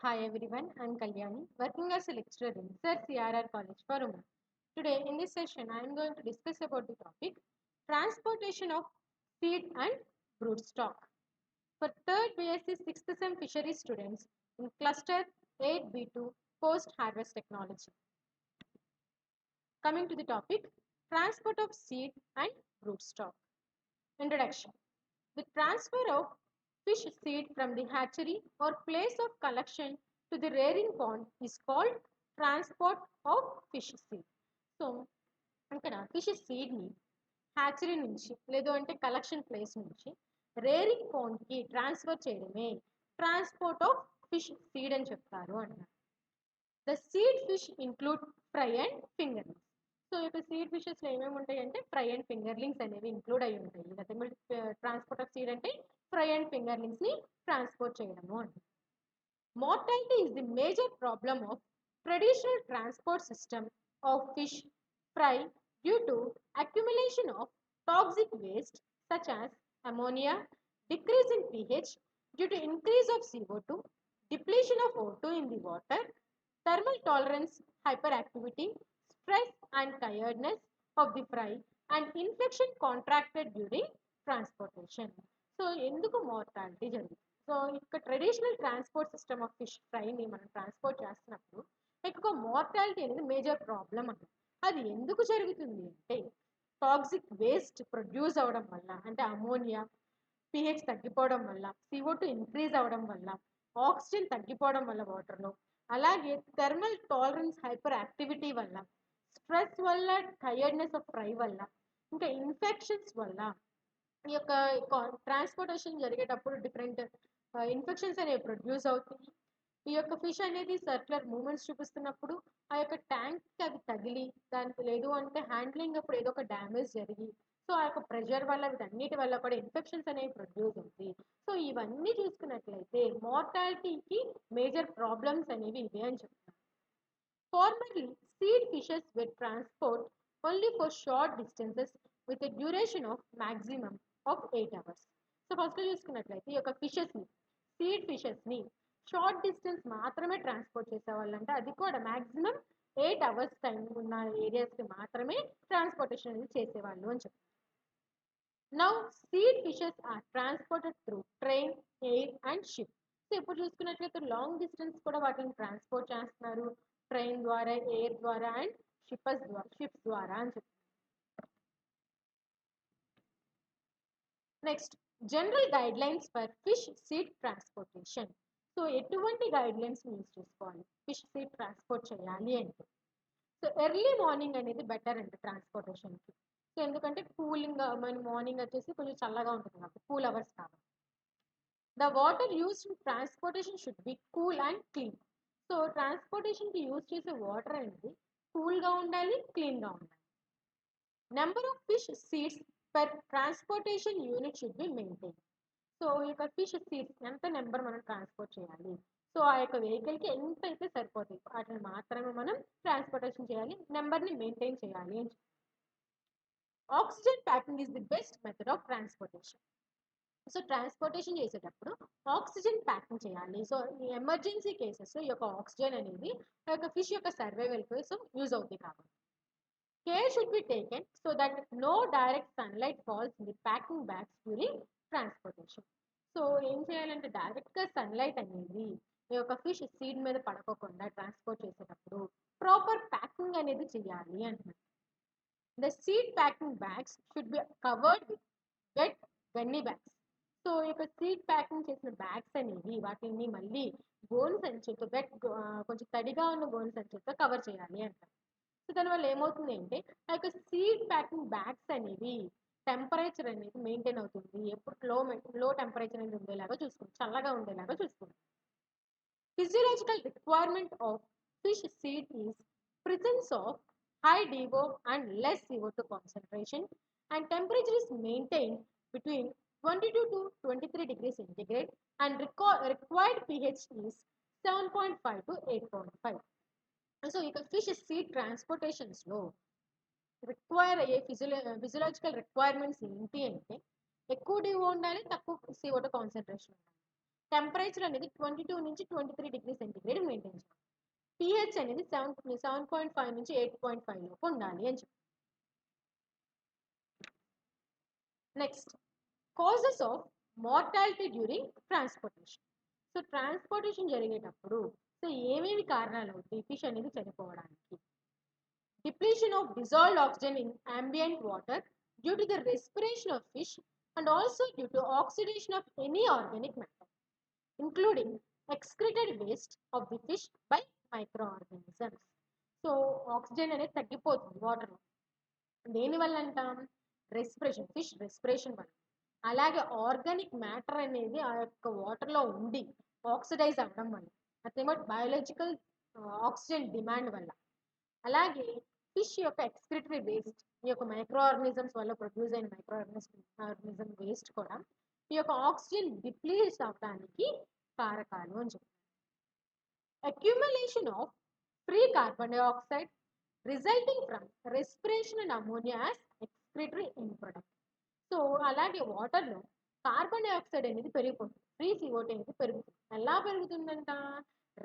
Hi everyone, I'm Kalyani, working as a lecturer in Sir CRR College for Women. Today in this session, I am going to discuss about the topic transportation of seed and broodstock for 3rd BSc 6th Sem Fisheries students in Cluster 8B2 Post-Harvest Technology. Coming to the topic, transport of seed and broodstock. Introduction. The transfer of fish seed from the hatchery or place of collection to the rearing pond is called transport of fish seed. So ఇక్కడ fish సీడ్ని hatchery నుంచి లేదు అంటే collection place నుంచి rearing పాండ్కి transfer చేయడమే transport of fish seed అని చెప్తారు అన్నారు. The seed fish include fry and fingerlings. So ఇక్కడ సీడ్ ఫిషెస్లో ఏమేమి ఉంటాయి అంటే ఫ్రై అండ్ ఫింగర్లింగ్స్ అనేవి ఇంక్లూడ్ అయి ఉంటాయి. నథింగ్ ట్రాన్స్పోర్ట్ ఆఫ్ సీడ్ అంటే ఫ్రై అండ్ ఫింగర్లింగ్స్ని ట్రాన్స్పోర్ట్ చేయడము అంటే. Mortality is the major problem of traditional transport system of fish fry due to accumulation of toxic waste such as ammonia, decrease in pH due to increase of CO2, depletion of O2 in the water, thermal tolerance hyperactivity, stress and tiredness of the fry and infection contracted during transportation. So ఎందుకు mortality జరుగుతుంది? So ఇక్కడ traditional transport system of fish ఫ్రైని మనం transport చేస్తున్నప్పుడు ఎక్కువ mortality అనేది major problem అన్నది. అది ఎందుకు జరుగుతుంది అంటే టాక్సిక్ వేస్ట్ ప్రొడ్యూస్ అవ్వడం వల్ల, అంటే అమోనియా పిహెచ్ తగ్గిపోవడం వల్ల, CO2 ఇంక్రీజ్ అవ్వడం వల్ల, ఆక్సిజన్ తగ్గిపోవడం వల్ల వాటర్లో, అలాగే థర్మల్ టాలరెన్స్ హైపర్ యాక్టివిటీ వల్ల, స్ట్రెస్ వల్ల, టైర్డ్నెస్ ఆఫ్ ఫ్రై వల్ల, ఇంకా ఇన్ఫెక్షన్స్ వల్ల ఈ యొక్క ట్రాన్స్పోర్టేషన్ జరిగేటప్పుడు డిఫరెంట్ ఇన్ఫెక్షన్స్ అనేవి ప్రొడ్యూస్ అవుతాయి. ఈ యొక్క ఫిష్ అనేది సర్క్యులర్ మూమెంట్స్ చూపిస్తున్నప్పుడు ఆ యొక్క ట్యాంక్కి అవి తగిలి దానికి లేదు అంటే హ్యాండ్లింగ్ అప్పుడు ఏదో ఒక డ్యామేజ్ జరిగి సో ఆ యొక్క ప్రెషర్ వల్ల వీటన్నిటి వల్ల కూడా ఇన్ఫెక్షన్స్ అనేవి ప్రొడ్యూస్ అవుతాయి. సో ఇవన్నీ చూసుకున్నట్లయితే మార్టాలిటీకి మేజర్ ప్రాబ్లమ్స్ అనేవి ఇవే అని చెప్తున్నారు. Formerly, seed fishes were transported only for short distances with a duration of maximum of 8 hours. So first చూసుకున్నట్లయితే ఈ యొక్క ఫిషెస్ని సీడ్ ఫిషెస్ని షార్ట్ డిస్టెన్స్ మాత్రమే ట్రాన్స్పోర్ట్ చేసేవాళ్ళంటే అది కూడా మ్యాక్సిమం 8 hours టైం ఉన్న ఏరియాస్కి మాత్రమే ట్రాన్స్పోర్టేషన్ అనేది చేసేవాళ్ళు అని చెప్తారు. Now seed fishes are transported through train, air and ship. So ఇప్పుడు చూసుకున్నట్లయితే లాంగ్ డిస్టెన్స్ కూడా వాటిని ట్రాన్స్పోర్ట్ చేస్తున్నారు ట్రైన్ ద్వారా, ఎయిర్ ద్వారా అండ్ షిప్స్ ద్వారా అని చెప్తారు. Next general guidelines for fish seed transportation. So ఎటువంటి గైడ్ లైన్స్ యూజ్ చేసుకోవాలి ఫిష్ సీడ్ ట్రాన్స్పోర్ట్ చేయాలి అంటే? సో ఎర్లీ మార్నింగ్ అనేది బెటర్ అండి ట్రాన్స్పోర్టేషన్కి. సో ఎందుకంటే కూలింగ్ మన మార్నింగ్ వచ్చేసి కొంచెం చల్లగా ఉంటుంది కాబట్టి కూల్ అవర్స్ కాబట్టి. The water used in transportation should be cool and clean. So ట్రాన్స్పోర్టేషన్కి యూజ్ చేసే వాటర్ అనేది కూల్గా ఉండాలి, క్లీన్గా ఉండాలి. Number of fish seeds per transportation unit should be maintain. So ఈ యొక్క ఫిష్ సీడ్స్ ఎంత నెంబర్ మనం ట్రాన్స్పోర్ట్ చేయాలి, సో ఆ యొక్క వెహికల్కి ఎంత అయితే సరిపోతుంది వాటిని మాత్రమే మనం ట్రాన్స్పోర్టేషన్ చేయాలి, నెంబర్ని మెయింటైన్ చేయాలి అని. Oxygen packing is the best method of transportation. So transportation చేసేటప్పుడు ఆక్సిజన్ ప్యాకింగ్ చేయాలి. సో ఈ ఎమర్జెన్సీ కేసెస్ ఈ యొక్క ఆక్సిజన్ అనేది ఆ యొక్క ఫిష్ యొక్క సర్వైవల్ కోసం యూజ్ అవుతుంది కాబట్టి. Care should be taken so that no direct sunlight falls in the packing bags during transportation. So ఏం చేయాలంటే డైరెక్ట్గా సన్లైట్ అనేది ఈ యొక్క ఫిష్ సీడ్ మీద పడకోకుండా ట్రాన్స్పోర్ట్ చేసేటప్పుడు ప్రాపర్ ప్యాకింగ్ అనేది చేయాలి అంటున్నారు. The seed packing bags should be covered with wet gunny bags. So ఈ యొక్క సీడ్ ప్యాకింగ్ చేసిన బ్యాగ్స్ అనేవి వాటిని మళ్ళీ గోను సంచులతో కొంచెం తడిగా ఉన్న గోను సంచులతో కవర్ చేయాలి అంటారు. సో దానివల్ల ఏమవుతుంది అంటే ఆ యొక్క సీడ్ ప్యాకింగ్ బ్యాగ్స్ అనేవి టెంపరేచర్ అనేది మెయింటైన్ అవుతుంది. ఎప్పుడు లో టెంపరేచర్ అనేది ఉండేలాగా చూసుకుంటాం, చల్లగా ఉండేలాగా చూసుకుంటాం. Physiological requirement of fish seed is presence of high DO and less CO2 concentration and temperature is maintain between 22 to 23 degrees centigrade and required pH is 7.5 to 8.5. So ఇక ఫిష్ సీడ్ ట్రాన్స్పోర్టేషన్స్లో రిక్వైర్ అయ్యే physiological requirements ఏంటి అంటే ఎక్కువ DO ఉండాలి, తక్కువ CO2 concentration ఉండాలి. Temperature అనేది 22 నుంచి 23 డిగ్రీ సెంటీగ్రేడ్ మెయింటైన్ చేయాలి. pH అనేది 7.5 నుంచి 8.5 లోపు ఉండాలి అని చెప్పి. Next, causes of mortality during transportation. So transportation జరిగేటప్పుడు సో ఏమేమి కారణాలు అవుతాయి ఫిష్ అనేది చనిపోవడానికి? Depletion of dissolved oxygen in ambient water due to the respiration of fish and also due to oxidation of any organic matter, including excreted waste of the fish by microorganisms. So oxygen అనేది తగ్గిపోతుంది వాటర్లో. దేనివల్ల అంటాం? Respiration, fish respiration వల్ల. అలాగే organic matter అనేది ఆ యొక్క వాటర్లో ఉండి ఆక్సిడైజ్ అవ్వడం వల్ల, అదేమో బయాలజికల్ ఆక్సిజన్ డిమాండ్ వల్ల. అలాగే ఫిష్ యొక్క ఎక్స్క్రిటరీ వేస్ట్, ఈ యొక్క మైక్రో ఆర్గానిజమ్స్ వల్ల ప్రొడ్యూస్ అయిన మైక్రో ఆర్గానిజం వేస్ట్ కూడా ఈ యొక్క ఆక్సిజన్ డిప్లీట్ అవడానికి కారకాలు అని చెప్తారు. Accumulation of free carbon dioxide resulting from respiration and ammonia as excretory end product. So అలాగే వాటర్లో కార్బన్ డైఆక్సైడ్ అనేది పెరిగిపోతుంది, ఫ్రీ CO2 అనేది పెరుగుతుంది. ఎలా పెరుగుతుందంట?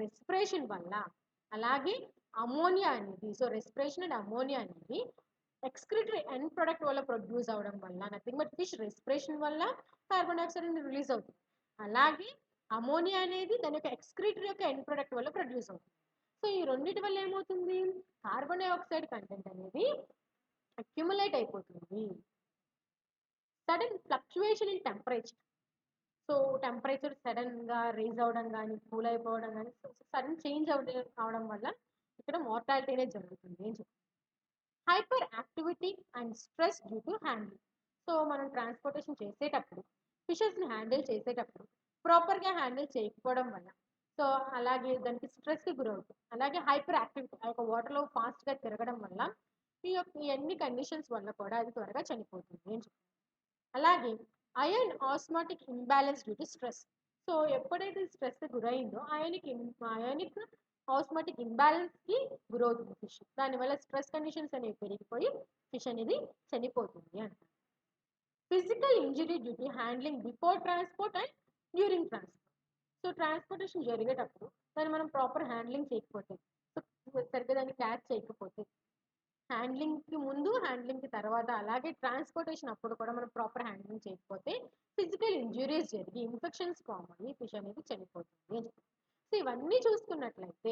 రెస్పిరేషన్ వల్ల. అలాగే అమోనియా అనేది, సో రెస్పిరేషన్ అండ్ అమోనియా అనేది ఎక్స్క్రిటరీ ఎండ్ ప్రొడక్ట్ వల్ల ప్రొడ్యూస్ అవడం వల్ల, నథింగ్ బట్ ఫిష్ రెస్పిరేషన్ వల్ల కార్బన్ డైఆక్సైడ్ అనేది రిలీజ్ అవుతుంది. అలాగే అమోనియా అనేది దాని యొక్క ఎక్స్క్రిటరీ యొక్క ఎండ్ ప్రొడక్ట్ వల్ల ప్రొడ్యూస్ అవుతుంది. సో ఈ రెండింటి వల్ల ఏమవుతుంది? కార్బన్ డైఆక్సైడ్ కంటెంట్ అనేది అక్యుములేట్ అయిపోతుంది. Sudden fluctuation in temperature. So temperature సడన్గా రేజ్ అవడం కానీ కూల్ అయిపోవడం కానీ సడన్ చేంజ్ అవడం వల్ల ఇక్కడ మార్టాలిటీ అనేది జరుగుతుంది అని చెప్పి. Hyper activity and stress due to handle. So మనం ట్రాన్స్పోర్టేషన్ చేసేటప్పుడు ఫిషెస్ని హ్యాండిల్ చేసేటప్పుడు ప్రాపర్గా హ్యాండిల్ చేయకపోవడం వల్ల సో అలాగే దానికి స్ట్రెస్కి గురవుతుంది. అలాగే హైపర్ యాక్టివిటీ, ఆ యొక్క వాటర్లో ఫాస్ట్గా తిరగడం వల్ల ఈ అన్ని కండిషన్స్ వల్ల కూడా అది త్వరగా చనిపోతుంది అని చెప్పి. అలాగే ion osmotic imbalance due to stress. So ఎప్పుడైతే స్ట్రెస్ గురైందో అయానిక్ ఆస్మాటిక్ ఇంబ్యాలెన్స్కి గురవుతుంది ఫిష్. దానివల్ల స్ట్రెస్ కండిషన్స్ అనేవి పెరిగిపోయి ఫిష్ అనేది చనిపోతుంది అంటారు. Physical injury due to handling before transport and during transport. So transportation జరిగేటప్పుడు దాన్ని మనం ప్రాపర్ హ్యాండ్లింగ్ చేయకపోతే, సో సరిగ్గా దాన్ని క్యాచ్ చేయకపోతే, హ్యాండ్లింగ్కి ముందు హ్యాండ్లింగ్కి తర్వాత అలాగే ట్రాన్స్పోర్టేషన్ అప్పుడు కూడా మనం ప్రాపర్ హ్యాండ్లింగ్ చేయకపోతే ఫిజికల్ ఇంజురీస్ జరిగి ఇన్ఫెక్షన్స్ ఫామ్ అయ్యి ఫిష్ అనేది చనిపోతుంది అని చెప్పి. సో ఇవన్నీ చూసుకున్నట్లయితే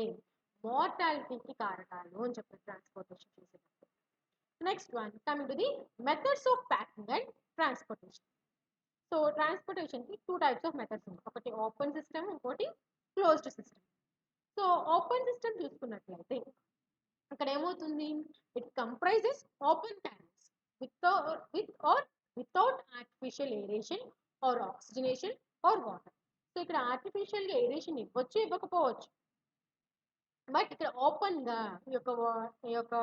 మార్టాలిటీకి కారకాలు అని చెప్పి ట్రాన్స్పోర్టేషన్ చేసేటప్పుడు. Next one, coming to the methods of packing and transportation. So ట్రాన్స్పోర్టేషన్కి 2 టైప్స్ ఆఫ్ మెథడ్స్ ఉన్నాయి. ఒకటి ఓపెన్ సిస్టమ్, ఇంకోటి closed system. So open system చూసుకున్నట్లయితే అక్కడ ఏమవుతుంది? It comprises open carriers with or without artificial aeration or oxygenation or water. So ఇక్కడ ఆర్టిఫిషియల్గా aeration ఇవ్వచ్చు, ఇవ్వకపోవచ్చు. బట్ ఇక్కడ ఓపెన్గా ఈ యొక్క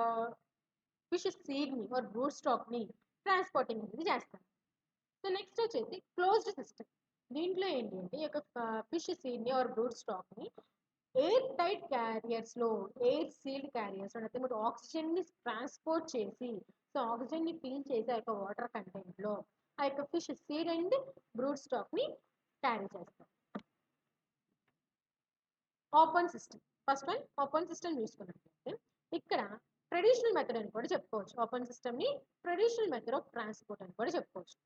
ఫిష్ సీడ్ని ఆర్ బ్రూడ్ స్టాక్ని ట్రాన్స్పోర్టింగ్ అనేది చేస్తారు. సో నెక్స్ట్ వచ్చేసి క్లోజ్డ్ సిస్టమ్. దీంట్లో ఏంటి అంటే ఈ యొక్క ఫిష్ సీడ్ని ఆర్ బ్రూడ్ స్టాక్ని ఎయిర్ టైట్ క్యారియర్స్లో, ఎయిర్ సీల్డ్ క్యారియర్స్ అంటే ఆక్సిజన్ని ట్రాన్స్పోర్ట్ చేసి, సో ఆక్సిజన్ని ఫిల్ చేసి ఆ యొక్క వాటర్ కంటెంట్లో ఆ యొక్క ఫిష్ సీడ్ అండ్ బ్రూడ్ స్టాక్ని క్యారీ చేస్తారు. Open system, first one open system చూసుకున్నట్లయితే ఇక్కడ ట్రెడిషనల్ మెథడ్ అని కూడా చెప్పుకోవచ్చు. ఓపెన్ సిస్టమ్ని ట్రెడిషనల్ మెథడ్ ఆఫ్ ట్రాన్స్పోర్ట్ అని కూడా చెప్పుకోవచ్చు.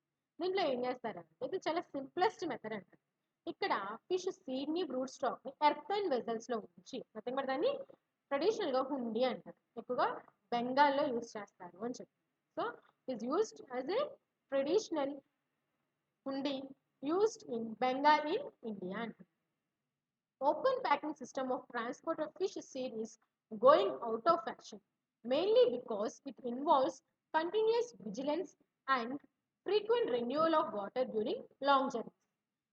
దీంట్లో ఏం చేస్తారంటే ఇది చాలా సింప్లెస్ట్ మెథడ్ అంటారు. ఇక్కడ ఫిష్ సీడ్ని బ్రూడ్ స్టాక్ని ఎర్తన్ వెజల్స్లో ఉంచి, నథింగ్ బట్ దాన్ని ట్రెడిషనల్గా హుండీ అంటారు. ఎక్కువగా బెంగాల్లో యూజ్ చేస్తారు అని చెప్పి. So is used as a traditional hundi used in Bengal in India అంటారు. Open packing system of transport of fish seed is going out of fashion, mainly because it involves continuous vigilance and frequent renewal of water during long journeys.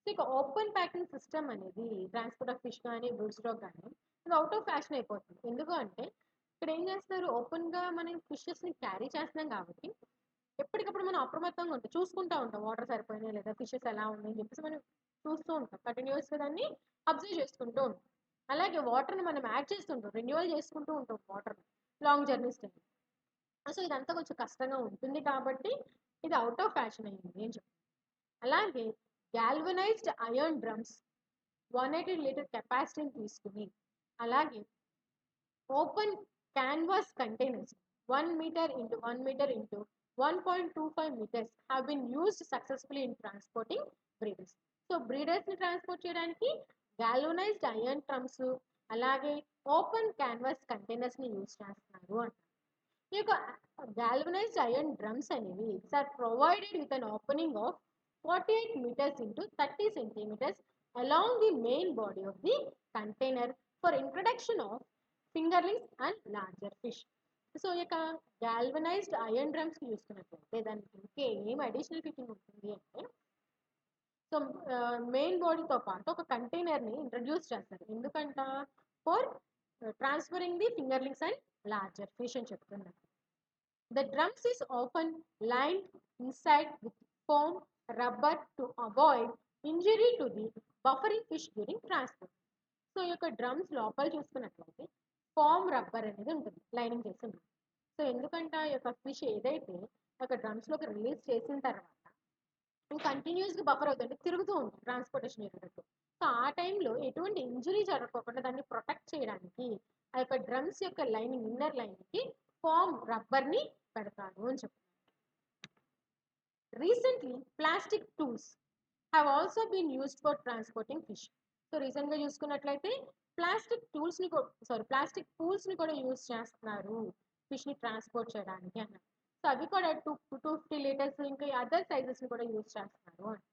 So ఇక open packing system అనేది transport of fish కానీ brood stock కానీ ఇది out of fashion అయిపోతుంది. ఎందుకు అంటే ఇక్కడ ఏం చేస్తారు, ఓపెన్గా మనం ఫిషెస్ని క్యారీ చేస్తున్నాం కాబట్టి ఎప్పటికప్పుడు మనం అప్రమత్తంగా ఉంటాం, చూసుకుంటూ ఉంటాం వాటర్ సరిపోయినాయి లేదా ఫిషెస్ ఎలా ఉన్నాయని చెప్పేసి మనం చూస్తూ ఉంటాం, కంటిన్యూస్గా దాన్ని అబ్జర్వ్ చేసుకుంటూ ఉంటాం. అలాగే వాటర్ని మనం యాడ్ చేస్తుంటాం, రెన్యువల్ చేసుకుంటూ ఉంటాం water long journeys time. So ఇదంతా కొంచెం కష్టంగా ఉంటుంది కాబట్టి ఇది అవుట్ ఆఫ్ ఫ్యాషన్ అయ్యింది అని చెప్పి. అలాగే galvanized iron drums 180 లీటర్ కెపాసిటీని తీసుకుని, అలాగే open canvas containers 1 meter into 1 meter into 1.25 meters have been used successfully in transporting breeders. So బ్రీడర్స్ని ట్రాన్స్పోర్ట్ చేయడానికి గాల్వనైజ్డ్ ఐరన్ డ్రమ్స్ అలాగే ఓపెన్ క్యాన్వాస్ కంటైనర్స్ని యూజ్ చేస్తున్నారు అంట. ఈ యొక్క గాల్వనైజ్డ్ ఐరన్ డ్రమ్స్ అనేవి are provided with an opening of 48 meters into 30 centimeters along the main body of the container for introduction of fingerlings and larger fish. So ఈ యొక్క galvanized iron drums చూసుకున్నట్లయితే దానికి ఇంకేం అడిషనల్ ఫిట్టింగ్ ఉంటుంది అంటే, so main బాడీతో పాటు ఒక కంటైనర్ని introduce చేస్తారు. ఎందుకంట for transferring the fingerlings and larger fish అని చెప్తున్నారు. The drums is often lined inside with foam rubber to avoid injury to the buffering fish during transport. So ఈ యొక్క డ్రమ్స్ లోపల చూసుకున్నట్లయితే ఫోమ్ రబ్బర్ అనేది ఉంటుంది, లైనింగ్ చేసి ఉంటుంది. సో ఎందుకంటే ఈ యొక్క ఫిష్ ఏదైతే ఒక డ్రమ్స్లోకి రిలీజ్ చేసిన తర్వాత కంటిన్యూస్గా బఫర్ అవుతుంది, తిరుగుతూ ఉంటుంది ట్రాన్స్పోర్టేషన్ జరిగినట్టు. సో ఆ టైంలో ఎటువంటి ఇంజరీ జరగకుండా దాన్ని ప్రొటెక్ట్ చేయడానికి ఆ యొక్క డ్రమ్స్ యొక్క లైనింగ్ ఇన్నర్ లైన్కి ఫామ్ రబ్బర్ని పెడతారు అని చెప్తున్నారు. Recently plastic tools have also been used for transporting fish. So రీసెంట్గా చూసుకున్నట్లయితే ప్లాస్టిక్ పూల్స్ని కూడా యూజ్ చేస్తున్నారు ఫిష్ని ట్రాన్స్పోర్ట్ చేయడానికి అన్నారు. సో అవి కూడా 250 లీటర్స్ ఇంకా అదర్ సైజెస్ని కూడా యూజ్ చేస్తున్నారు అని.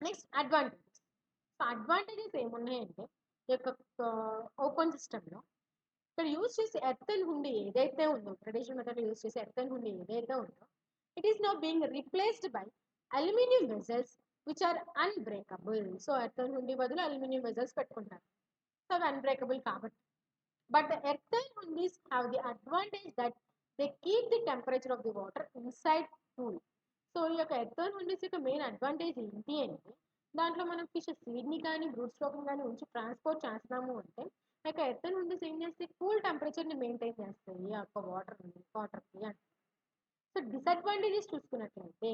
Next advantages. సో అడ్వాంటేజెస్ ఏమున్నాయంటే ఈ యొక్క ఓపెన్ సిస్టంలో ఇక్కడ యూజ్ చేసే ఎర్తన్ హుండీ ఏదైతే ఉందో, ట్రెడిషనల్ మెథడ్ యూజ్ చేసే ఎర్తన్ హుండీ ఏదైతే ఉందో, it is now being replaced by aluminium vessels which are unbreakable. So earthen హుండీ బదులు అల్యూమినియం వెజల్స్ పెట్టుకుంటారు, సో అవి అన్బ్రేకబుల్ కాబట్టి. బట్ ద ఎర్తన్ హుండీస్ have the advantage that they keep the temperature of the water inside cool. So ఈ యొక్క earthen హుండీస్ యొక్క main advantage ఏంటి అంటే, దాంట్లో మనం ఫిష్ సీడ్ని కానీ బ్రూడ్ స్టాక్ని కానీ ఉంచి ట్రాన్స్పోర్ట్ చేస్తున్నాము అంటే ఆ యొక్క ఎర్తన్ హుండీస్ ఏం చేస్తే కూల్ టెంపరేచర్ని మెయింటైన్ చేస్తాయి ఆ యొక్క వాటర్కి అంటే. సో డిసడ్వాంటేజెస్ చూసుకున్నట్లయితే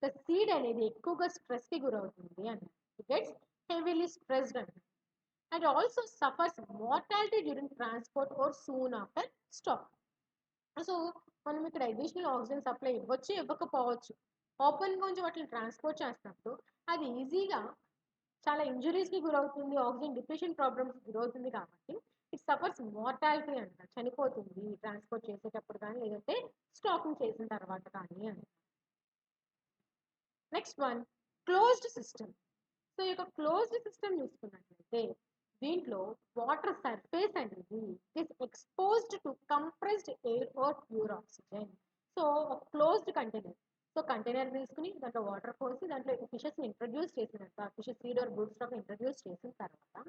ద సీడ్ అనేది ఎక్కువగా స్ట్రెస్కి గురవుతుంది అన్నారు. ఇట్ గెట్స్ హెవీలీ స్ట్రెస్డ్ అన్నారు. And also suffers mortality during transport are soon after stock. So మనం ఇక్కడ అడిషనల్ ఆక్సిజన్ సప్లై ఇవ్వచ్చు, ఇవ్వకపోవచ్చు. ఓపెన్గా ఉంచి వాటిని ట్రాన్స్పోర్ట్ చేస్తున్నప్పుడు అది ఈజీగా చాలా ఇంజురీస్కి గురవుతుంది, ఆక్సిజన్ డిప్రెషన్ ప్రాబ్లమ్స్కి గురవుతుంది కాబట్టి ఇట్ సఫర్స్ మార్టాలిటీ అంటారు, చనిపోతుంది ట్రాన్స్పోర్ట్ చేసేటప్పుడు కానీ లేదంటే స్టాకింగ్ చేసిన తర్వాత కానీ అంటారు. Next one closed system. So ఈ యొక్క క్లోజ్డ్ సిస్టమ్ చూసుకున్నట్లయితే దీంట్లో వాటర్ సర్ఫేస్ అనేది is exposed to compressed air or pure oxygen. So ఒక క్లోజ్డ్ కంటైనర్, సో కంటైనర్ తీసుకుని దాంట్లో వాటర్ పోసి దాంట్లో ఫిషెస్ని ఇంట్రడ్యూస్ చేసినాక fishes seed or brood stock introduce చేసిన తర్వాత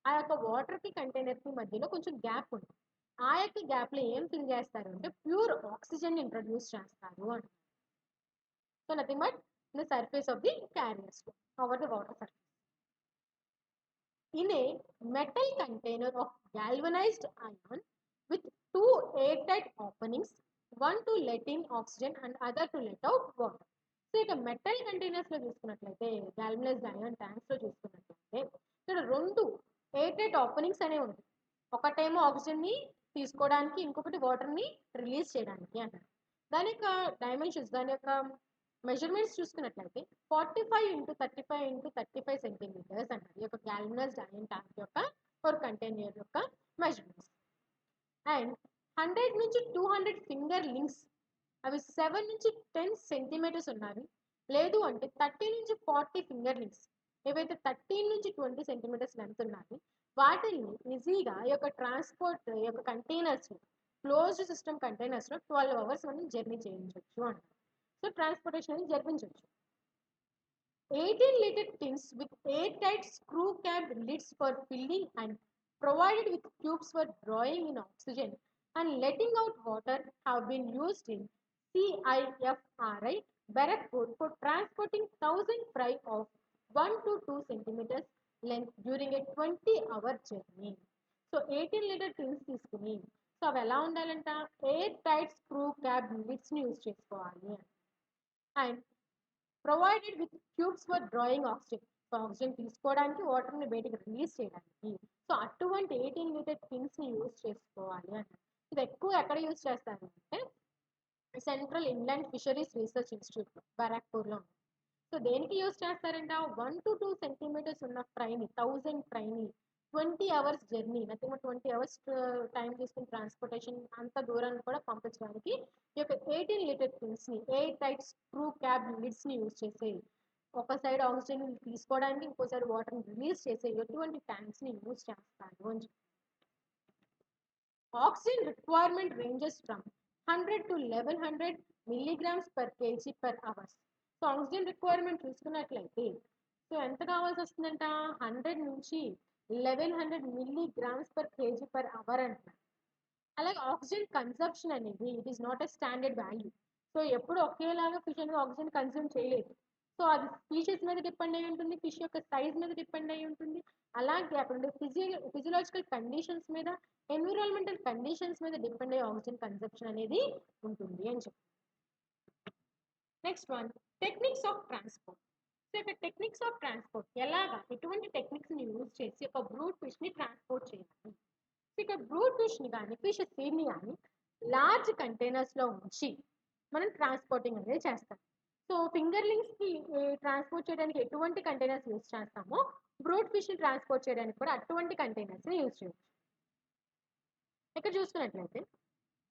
ఆ యొక్క వాటర్కి కంటైనర్కి మధ్యలో కొంచెం గ్యాప్ ఉంటుంది. ఆ యొక్క గ్యాప్లో ఏం ఫిల్ చేస్తారు అంటే ప్యూర్ ఆక్సిజన్ ఇంట్రడ్యూస్ చేస్తారు అంటారు. So nothing but the surface of the carriers over the water surface. In a metal container of galvanized iron with two airtight openings, one to let in oxygen and other to let out water. So ఇక metal కంటైనర్స్లో చూసుకున్నట్లయితే galvanised iron ట్యాంక్స్లో చూసుకున్నట్లయితే ఇక్కడ 2 airtight openings అనేవి ఉంటాయి. ఒకటేమో ఆక్సిజన్ని తీసుకోవడానికి, ఇంకొకటి వాటర్ని రిలీజ్ చేయడానికి అన్నారు. దాని యొక్క డైమెన్షన్స్, దాని యొక్క మెజర్మెంట్స్ చూసుకున్నట్లయితే 45 into 35 into 35 సెంటీమీటర్స్ అంటారు ఈ యొక్క గాల్వనైజ్డ్ ఐరన్ ట్యాంక్ యొక్క ఒక కంటైనర్ యొక్క మెజర్మెంట్స్. అండ్ 100 నుంచి 200 ఫింగర్ లింక్స్, అవి 7 నుంచి 10 సెంటీమీటర్స్ ఉన్నవి, లేదు అంటే 30 నుంచి 40 ఫింగర్ లింక్స్ ఏవైతే 13 నుంచి 20 సెంటీమీటర్స్ లెంత్ ఉన్నవి, వాటిని ఈజీగా ఈ యొక్క ట్రాన్స్పోర్ట్ ఈ యొక్క కంటైనర్స్ క్లోజ్డ్ సిస్టమ్ కంటైనర్స్లో 12 hours మనం జర్నీ చేయించవచ్చు అంటారు. సో ట్రాన్స్పోర్టేషన్ అనేది జరిపించవచ్చు. 18-liter tins with airtight screw cap lids for filling and provided with tubes for drawing in oxygen and letting out water have been used in CIFRI Barakpur for transporting 1000 fry of 1 to 2 centimeters length during a 20-hour journey. So 18-liter tins తీసుకుని so అవి ఎలా ఉండాలంట, air tight screw cap లిడ్స్ని use చేసుకోవాలి. And provided with tubes for drawing oxygen. Oxygen తీసుకోవడానికి, వాటర్ని బయటికి release చేయడానికి. సో అటువంటి 18 లీటర్ టిన్స్ని యూజ్ చేసుకోవాలి అన్నారు. ఇది ఎక్కువ ఎక్కడ యూజ్ చేస్తారు అంటే central inland fisheries research institute బరాక్పూర్లో. సో దేనికి యూజ్ చేస్తారంట, 1 to 2 సెంటీమీటర్స్ ఉన్న ఫ్రైని, 1000 ఫ్రైని 20 hours journey, nothing 20 hours time తీసుకుని ట్రాన్స్పోర్టేషన్ అంత దూరాన్ని కూడా పంపించడానికి ఈ యొక్క 18 లీటర్ టిన్స్ని, ఎయిర్ టైట్ స్క్రూ క్యాబ్ లిడ్స్ని యూజ్ చేసే, ఒక సైడ్ ఆక్సిజన్ తీసుకోవడానికి, ఇంకో సైడ్ వాటర్ని రిలీజ్ చేసే ఎటువంటి ట్యాంక్స్ని యూజ్ చేస్తారు అని. Oxygen requirement ranges from 100 to 1100 milligrams per kg per hour. So oxygen requirement చూసుకున్నట్లయితే సో ఎంత కావాల్సి వస్తుందంట, 100 నుంచి 1100 milligrams per kg per hour అంటున్నారు. అలాగే ఆక్సిజన్ కన్సంప్షన్ అనేది it is not a standard value. So ఎప్పుడు ఒకేలాగా ఫిష్ అనేది ఆక్సిజన్ కన్స్యూమ్ చేయలేదు. సో అది స్పీషీస్ మీద డిపెండ్ అయి ఉంటుంది, ఫిష్ యొక్క సైజ్ మీద డిపెండ్ అయి ఉంటుంది, అలాగే అక్కడ ఉండే ఫిజియలాజికల్ కండిషన్స్ మీద, ఎన్విరాన్మెంటల్ కండిషన్స్ మీద డిపెండ్ అయ్యే ఆక్సిజన్ కన్సంప్షన్ అనేది ఉంటుంది అని చెప్పి. Next one, techniques of transport. So ఇక్కడ టెక్నిక్స్ ఆఫ్ ట్రాన్స్పోర్ట్ ఎలాగా, ఎటువంటి టెక్నిక్స్ని యూజ్ చేసి ఒక బ్రూడ్ ఫిష్ని ట్రాన్స్పోర్ట్ చేయాలి. సో ఇక్కడ బ్రూడ్ ఫిష్ని కానీ ఫిష్ సీడ్ని కానీ లార్జ్ కంటైనర్స్లో ఉంచి మనం ట్రాన్స్పోర్టింగ్ అనేది చేస్తాం. సో ఫింగర్లింగ్స్కి ట్రాన్స్పోర్ట్ చేయడానికి ఎటువంటి కంటైనర్స్ యూజ్ చేస్తామో బ్రూడ్ ఫిష్ని ట్రాన్స్పోర్ట్ చేయడానికి కూడా అటువంటి కంటైనర్స్ని యూజ్ చేయవచ్చు. ఇక్కడ చూసుకున్నట్లయితే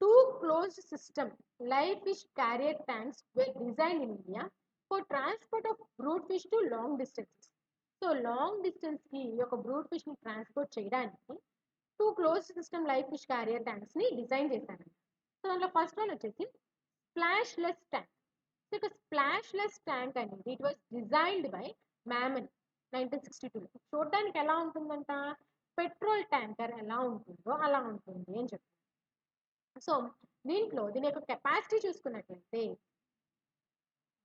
2 closed system live fish carrier tanks were designed in India for transport of brood fish to long distances. So long డిస్టెన్స్కి ఈ యొక్క బ్రూడ్ ఫిష్ని ట్రాన్స్పోర్ట్ చేయడానికి 2 closed system live fish carrier tanksని డిజైన్ చేశారండి. సో దాంట్లో ఫస్ట్ వన్ వచ్చేసి splashless tank. So ఇక splashless tank అనేది it was designed by Mammen 1962. చూడడానికి ఎలా ఉంటుందంట, పెట్రోల్ ట్యాంకర్ ఎలా ఉంటుందో అలా ఉంటుంది అని చెప్పారు. సో దీంట్లో దీని యొక్క కెపాసిటీ చూసుకున్నట్లయితే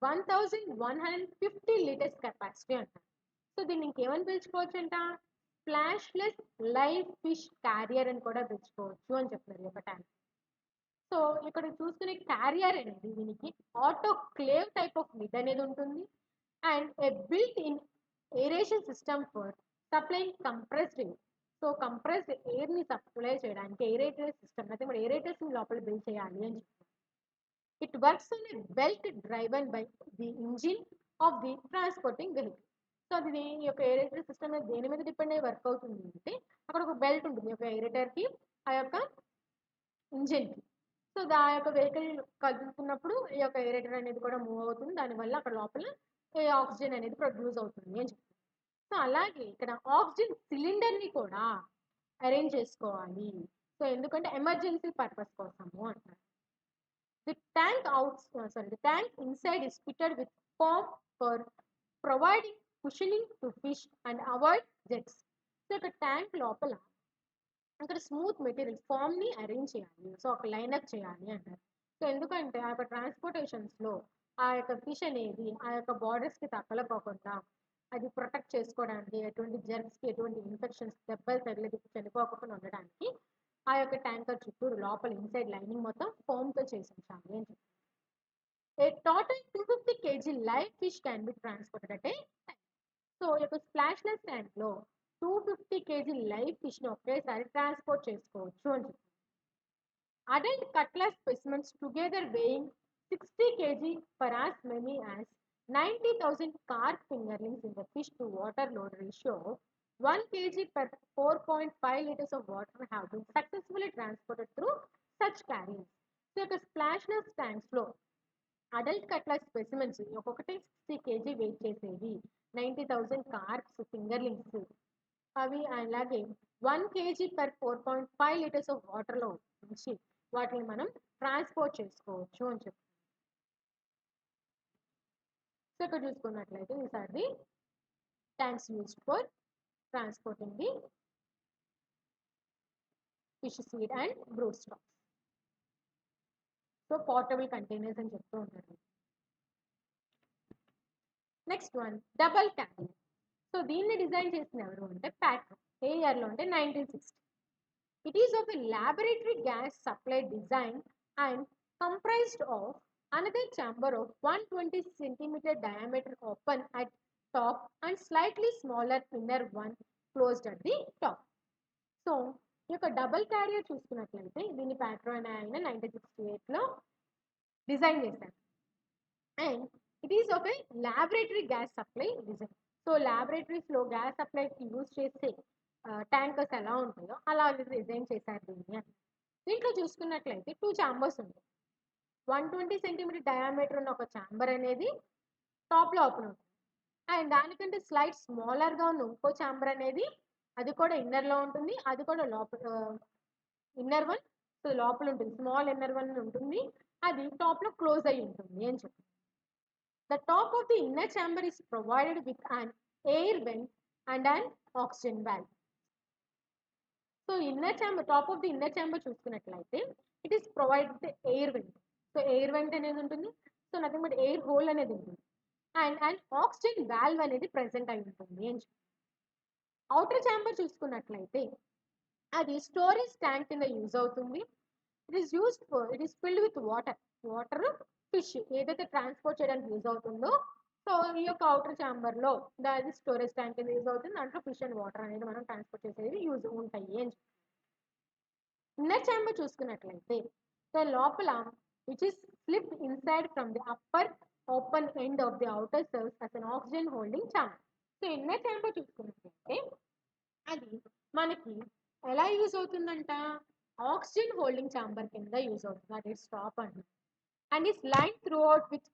1150 లీటర్స్ కెపాసిటీ అంటారు. సో దీన్ని ఇంకేమని పిలుచుకోవచ్చు అంట, స్ప్లాష్లెస్ లైవ్ ఫిష్ క్యారియర్ అని కూడా పిలుచుకోవచ్చు అని చెప్తున్నారు ఈ యొక్క ట్యాంక్. సో ఇక్కడ చూసుకునే క్యారియర్ అనేది దీనికి ఆటోక్లేవ్ టైప్ ఆఫ్ లిడ్ అనేది ఉంటుంది and a built in aeration system for supplying compressed air. So compressed ఎయిర్ని సప్లై చేయడానికి ఎయిరేటర్ సిస్టమ్ అయితే మరి ఎయిరేటర్స్ని లోపల బిల్డ్ చేయాలి అని చెప్తారు. It works on a belt driven by the engine of the transporting vehicle. So అది ఈ యొక్క ఎయిరేటర్ సిస్టమ్ దేని మీద డిపెండ్ అయ్యి వర్క్ అవుతుంది అంటే అక్కడ ఒక బెల్ట్ ఉంటుంది, ఒక ఎయిరేటర్కి ఆ యొక్క ఇంజిన్కి. సో ఆ యొక్క వెహికల్ కదులుతున్నప్పుడు ఈ యొక్క ఎయిరేటర్ అనేది కూడా మూవ్ అవుతుంది, దానివల్ల అక్కడ లోపల ఆక్సిజన్ అనేది ప్రొడ్యూస్ అవుతుంది అని చెప్తారు. సో అలాగే ఇక్కడ ఆక్సిజన్ సిలిండర్ని కూడా అరేంజ్ చేసుకోవాలి. సో ఎందుకంటే ఎమర్జెన్సీ పర్పస్ కోసము అంటారు. The tank inside is fitted with foam for providing cushioning to fish and avoid jets. So ఇక్కడ ట్యాంక్ లోపల అక్కడ స్మూత్ మెటీరియల్ ఫామ్ని అరేంజ్ చేయాలి, సో ఒక లైనప్ చేయాలి అంటారు. సో ఎందుకంటే ఆ యొక్క ట్రాన్స్పోర్టేషన్స్లో ఆ యొక్క ఫిష్ అనేది ఆ యొక్క బార్డర్స్కి తగలపోకుండా అది ప్రొటెక్ట్ చేసుకోవడానికి, ఎటువంటి జర్మ్స్కి, ఎటువంటి ఇన్ఫెక్షన్స్, దెబ్బలు తగిలి చనిపోకుండా ఉండడానికి ఆ యొక్క ట్యాంకర్ చుట్టూ లోపల ఇన్సైడ్ లైనింగ్ మొత్తం ఫోమ్తో చేసి ఉంచాలి అని చెప్పి. A total 250 kg live fish can be transported at a time. So ఈ యొక్క స్ప్లాష్లెస్ ట్యాంక్లో 250 kg లైవ్ ఫిష్ని ఒకేసారి ట్రాన్స్పోర్ట్ చేసుకోవచ్చు అని చెప్పి. అడల్ట్ కట్లా specimens together weighing 60 kg for as many as 90,000 carp fingerlings in the fish to water load ratio 1 kg per 4.5 liters of water have been successfully transported through such carriers. So యొక్క స్ప్లాష్లెస్ ట్యాంక్స్లో adult కట్లా specimens ఒక్కొక్కటి 60 kg wait చేసేవి, 90,000 corps fingerlings అవి, అలాగే 1 kg per 4.5 liters of వాటర్లో ఉంచి వాటిని మనం ట్రాన్స్పోర్ట్ చేసుకోవచ్చు అని చెప్పి. సో ఇక్కడ చూసుకున్నట్లయితే ఈసారి tanks used for transporting the fish seed and brood stocks. So portable containers అని చెప్తూ ఉంటారు. Next one, double carrier. So దీన్ని డిజైన్ చేసిన ఎవరు అంటే ప్యాట్రన్. ఏ ఇయర్లో అంటే 1960. It is of a laboratory gas supply design and comprised of another chamber of 120 centimeter diameter open at top and slightly smaller inner one closed at the top. So ఈ యొక్క double carrier చూసుకున్నట్లయితే దీన్ని Patron ఆయన 1968లో design చేశారు. And it is of a laboratory gas supply design. So ల్యాబొరేటరీస్లో gas సప్లైకి use చేసే ట్యాంకర్స్ ఎలా ఉంటాయో అలా డిజైన్ చేశారు దీన్ని. దీంట్లో చూసుకున్నట్లయితే 2 ఛాంబర్స్ ఉంటాయి. 120 సెంటీమీటర్ డయామీటర్ ఉన్న ఒక ఛాంబర్ అనేది టాప్లో ఓపెన్ ఉంటుంది. అండ్ దానికంటే స్లైడ్ స్మాలర్గా ఉన్న ఇంకో ఛాంబర్ అనేది అది కూడా ఇన్నర్లో ఉంటుంది. అది కూడా లోపల ఇన్నర్ వన్ లోపల ఉంటుంది, స్మాల్ ఇన్నర్ వన్ ఉంటుంది, అది టాప్లో క్లోజ్ అయి ఉంటుంది అని చెప్పి. The top of the inner chamber is provided with an air vent and an oxygen valve. So inner chamber, top of the inner chamber చూసుకున్నట్లయితే it is provided with air vent. So air vent అనేది ఉంటుంది. So nothing but air whole అనేది ఉంటుంది. And oxygen valve అనేది present అయి ఉంటుంది అని చెప్పి. అవుటర్ ఛాంబర్ చూసుకున్నట్లయితే అది స్టోరేజ్ ట్యాంక్ కింద యూజ్ అవుతుంది. It is filled with water fish ఏదైతే ట్రాన్స్పోర్ట్ చేయడానికి యూజ్ అవుతుందో, సో ఈ యొక్క అవుటర్ ఛాంబర్లో అది స్టోరేజ్ ట్యాంక్ కింద యూజ్ అవుతుంది. దాంట్లో ఫిష్ అండ్ వాటర్ అనేది మనం ట్రాన్స్పోర్ట్ చేసేది యూజ్ ఉంటాయి అని చెప్పి. ఇన్నర్ ఛాంబర్ చూసుకున్నట్లయితే లోపల which is slipped inside from the upper open end of the outer serves as an oxygen holding chamber. So inner chamber చూసుకున్నట్లయితే అది మనకి ఎలా యూజ్ అవుతుందంట, ఆక్సిజన్ హోల్డింగ్ ఛాంబర్ కింద యూజ్ అవుతుంది. అది స్టాప్ అంట. And is line throughout with